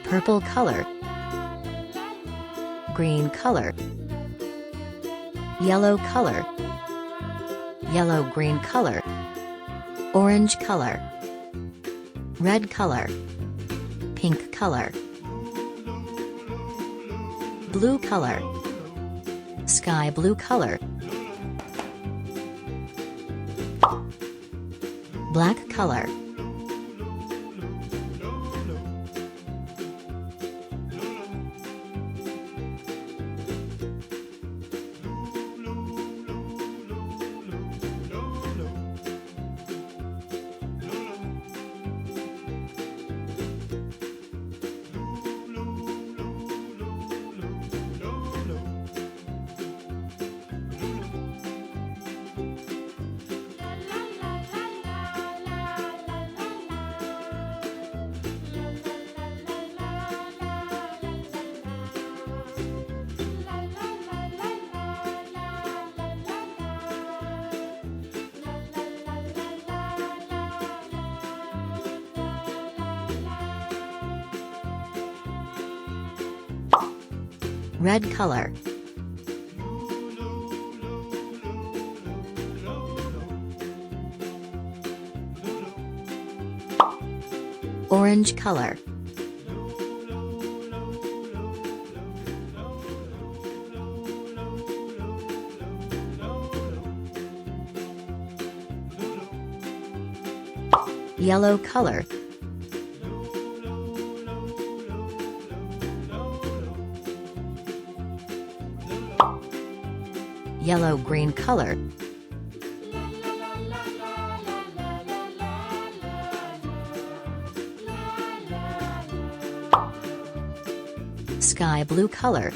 purple color, green color, yellow color, yellow-green color, orange color, red color, pink color, blue color, sky blue color, black color, red color, orange color, yellow color, yellow-green color, sky blue color,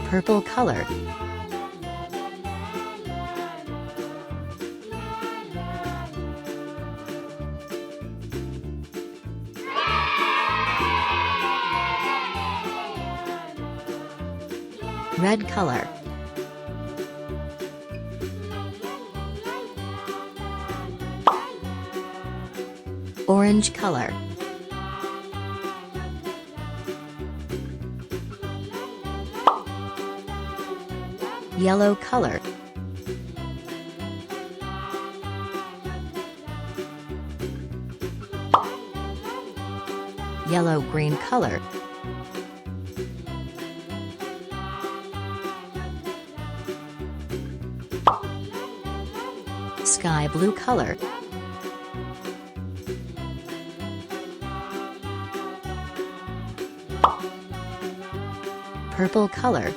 purple color, red color, orange color, yellow color, yellow-green color, sky blue color, purple color,